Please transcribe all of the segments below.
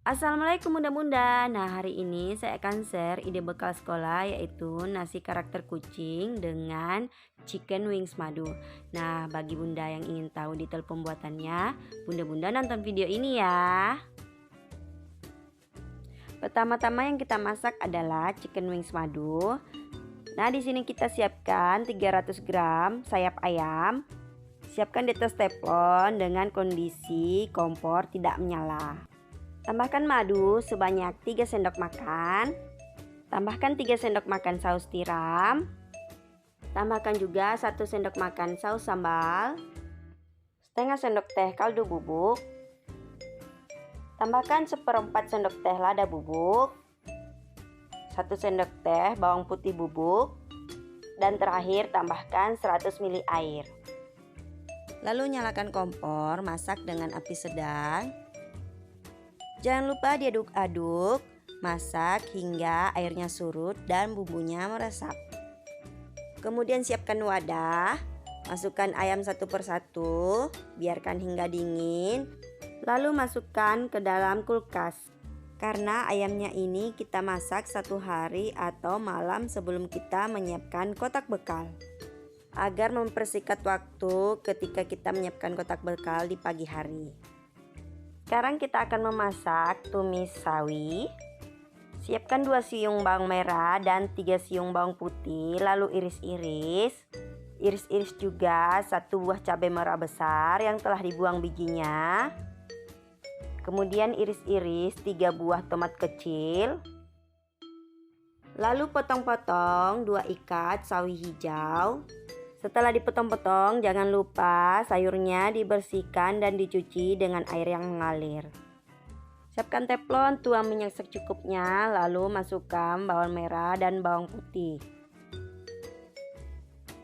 Assalamualaikum bunda-bunda. Nah, hari ini saya akan share ide bekal sekolah, yaitu nasi karakter kucing dengan chicken wings madu. Nah, bagi bunda yang ingin tahu detail pembuatannya, bunda-bunda nonton video ini ya. Pertama-tama yang kita masak adalah chicken wings madu. Nah, di sini kita siapkan 300 gram sayap ayam. Siapkan di atas teflon dengan kondisi kompor tidak menyala. Tambahkan madu sebanyak 3 sendok makan. Tambahkan 3 sendok makan saus tiram. Tambahkan juga 1 sendok makan saus sambal. Setengah sendok teh kaldu bubuk. Tambahkan seperempat sendok teh lada bubuk. 1 sendok teh bawang putih bubuk. Dan terakhir tambahkan 100 ml air. Lalu nyalakan kompor, masak dengan api sedang. Jangan lupa diaduk-aduk, masak hingga airnya surut dan bumbunya meresap. Kemudian siapkan wadah, masukkan ayam satu persatu, biarkan hingga dingin, lalu masukkan ke dalam kulkas. Karena ayamnya ini kita masak 1 hari atau malam sebelum kita menyiapkan kotak bekal. Agar mempersingkat waktu ketika kita menyiapkan kotak bekal di pagi hari. Sekarang kita akan memasak tumis sawi. Siapkan 2 siung bawang merah dan 3 siung bawang putih, lalu iris-iris. Iris-iris juga 1 buah cabai merah besar yang telah dibuang bijinya. Kemudian iris-iris 3 buah tomat kecil. Lalu potong-potong 2 ikat sawi hijau. Setelah dipotong-potong, jangan lupa sayurnya dibersihkan dan dicuci dengan air yang mengalir. Siapkan teflon, tuang minyak secukupnya, lalu masukkan bawang merah dan bawang putih.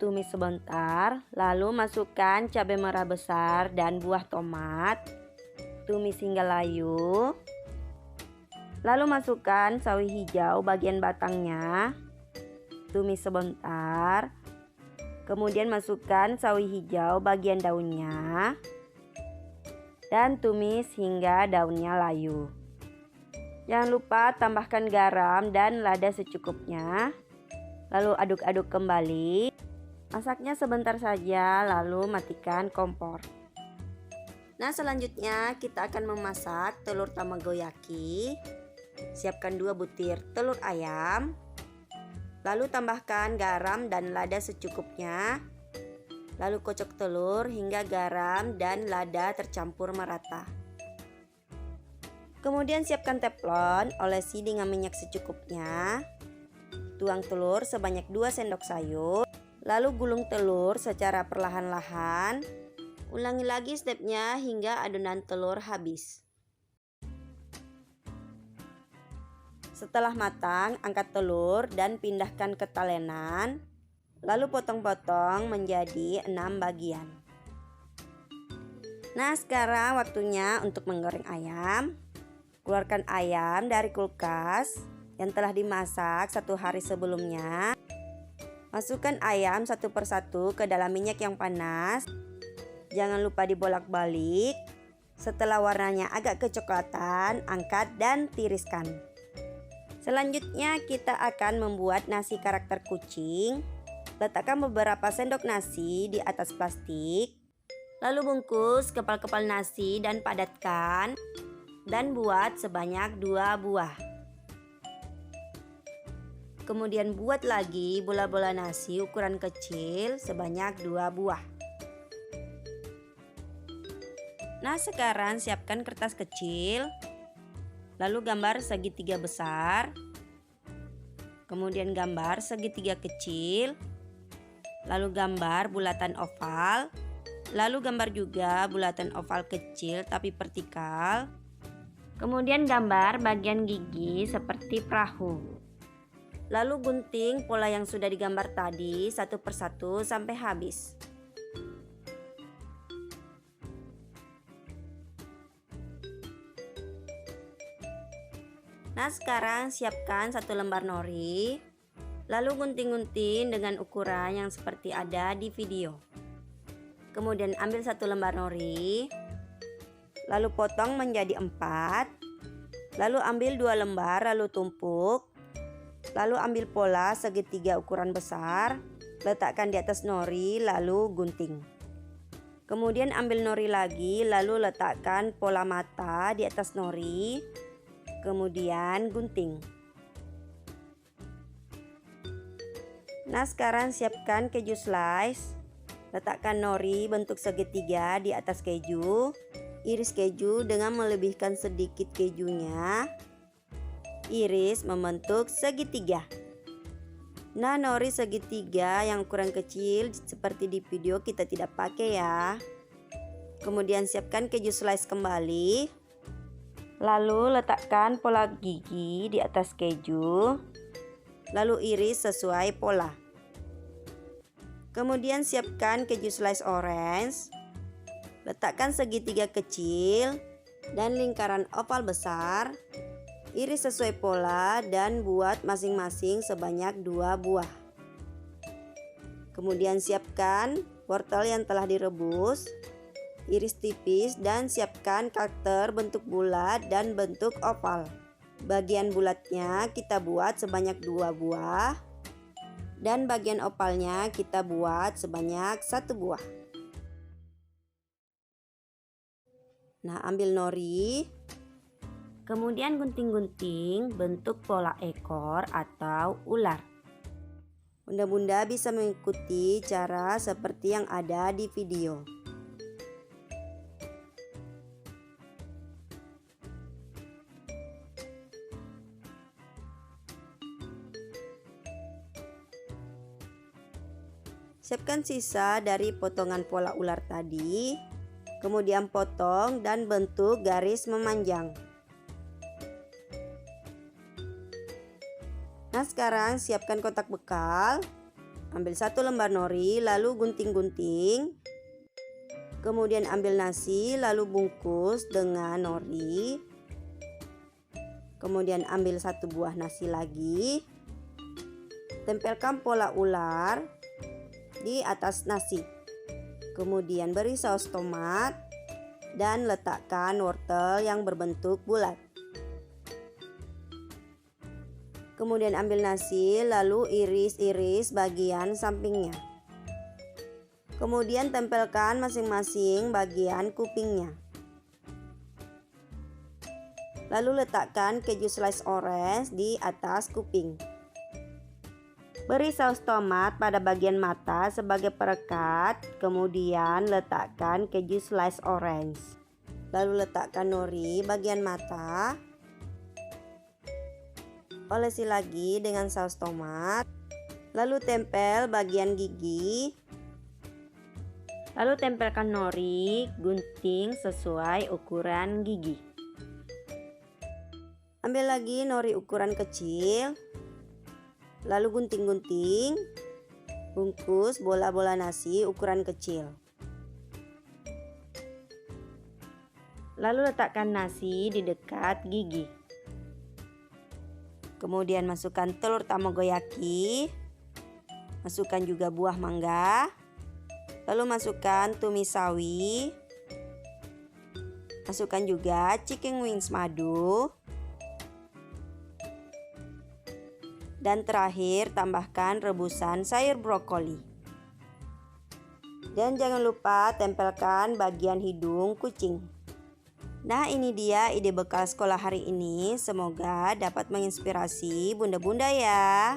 Tumis sebentar, lalu masukkan cabai merah besar dan buah tomat. Tumis hingga layu. Lalu masukkan sawi hijau bagian batangnya. Tumis sebentar. Kemudian masukkan sawi hijau bagian daunnya dan tumis hingga daunnya layu. Jangan lupa tambahkan garam dan lada secukupnya. Lalu aduk-aduk kembali. Masaknya sebentar saja lalu matikan kompor. Nah, selanjutnya kita akan memasak telur tamagoyaki. Siapkan 2 butir telur ayam. Lalu tambahkan garam dan lada secukupnya. Lalu kocok telur hingga garam dan lada tercampur merata. Kemudian siapkan teflon, olesi dengan minyak secukupnya. Tuang telur sebanyak 2 sendok sayur. Lalu gulung telur secara perlahan-lahan. Ulangi lagi stepnya hingga adonan telur habis. Setelah matang, angkat telur dan pindahkan ke talenan. Lalu potong-potong menjadi 6 bagian. Nah, sekarang waktunya untuk menggoreng ayam. Keluarkan ayam dari kulkas yang telah dimasak 1 hari sebelumnya. Masukkan ayam satu persatu ke dalam minyak yang panas. Jangan lupa dibolak-balik. Setelah warnanya agak kecoklatan, angkat dan tiriskan. Selanjutnya kita akan membuat nasi karakter kucing. Letakkan beberapa sendok nasi di atas plastik. Lalu bungkus kepal-kepal nasi dan padatkan. Dan buat sebanyak 2 buah. Kemudian buat lagi bola-bola nasi ukuran kecil sebanyak 2 buah. Nah, sekarang siapkan kertas kecil. Lalu gambar segitiga besar, kemudian gambar segitiga kecil, lalu gambar bulatan oval, lalu gambar juga bulatan oval kecil tapi vertikal, kemudian gambar bagian gigi seperti perahu. Lalu gunting pola yang sudah digambar tadi satu persatu sampai habis. Nah, sekarang siapkan 1 lembar nori. Lalu gunting-gunting dengan ukuran yang seperti ada di video. Kemudian ambil 1 lembar nori. Lalu potong menjadi 4. Lalu ambil 2 lembar, lalu tumpuk. Lalu ambil pola segitiga ukuran besar, letakkan di atas nori, lalu gunting. Kemudian ambil nori lagi, lalu letakkan pola mata di atas nori, kemudian gunting. Nah, sekarang siapkan keju slice. Letakkan nori bentuk segitiga di atas keju. Iris keju dengan melebihkan sedikit kejunya. Iris membentuk segitiga. Nah, nori segitiga yang ukuran kecil seperti di video kita tidak pakai ya. Kemudian siapkan keju slice kembali. Lalu letakkan pola gigi di atas keju. Lalu iris sesuai pola. Kemudian siapkan keju slice orange. Letakkan segitiga kecil dan lingkaran oval besar. Iris sesuai pola dan buat masing-masing sebanyak 2 buah. Kemudian siapkan wortel yang telah direbus. Iris tipis dan siapkan cutter bentuk bulat dan bentuk oval. Bagian bulatnya kita buat sebanyak 2 buah. Dan bagian opalnya kita buat sebanyak 1 buah. Nah, ambil nori. Kemudian gunting-gunting bentuk pola ekor atau ular. Bunda-bunda bisa mengikuti cara seperti yang ada di video. Siapkan sisa dari potongan pola ular tadi, kemudian potong dan bentuk garis memanjang. Nah, sekarang siapkan kotak bekal. Ambil 1 lembar nori, lalu gunting-gunting. Kemudian ambil nasi, lalu bungkus dengan nori. Kemudian ambil 1 buah nasi lagi. Tempelkan pola ular di atas nasi. Kemudian beri saus tomat dan letakkan wortel yang berbentuk bulat. Kemudian ambil nasi, lalu iris-iris bagian sampingnya. Kemudian tempelkan masing-masing bagian kupingnya. Lalu letakkan keju slice orange di atas kuping. Beri saus tomat pada bagian mata sebagai perekat, kemudian letakkan keju slice orange. Lalu letakkan nori bagian mata. Olesi lagi dengan saus tomat. Lalu tempel bagian gigi. Lalu tempelkan nori, gunting sesuai ukuran gigi. Ambil lagi nori ukuran kecil. Lalu gunting-gunting, bungkus bola-bola nasi ukuran kecil. Lalu letakkan nasi di dekat gigi. Kemudian masukkan telur tamagoyaki. Masukkan juga buah mangga. Lalu masukkan tumis sawi. Masukkan juga chicken wings madu. Dan terakhir tambahkan rebusan sayur brokoli. Dan jangan lupa tempelkan bagian hidung kucing. Nah, ini dia ide bekal sekolah hari ini. Semoga dapat menginspirasi bunda-bunda ya.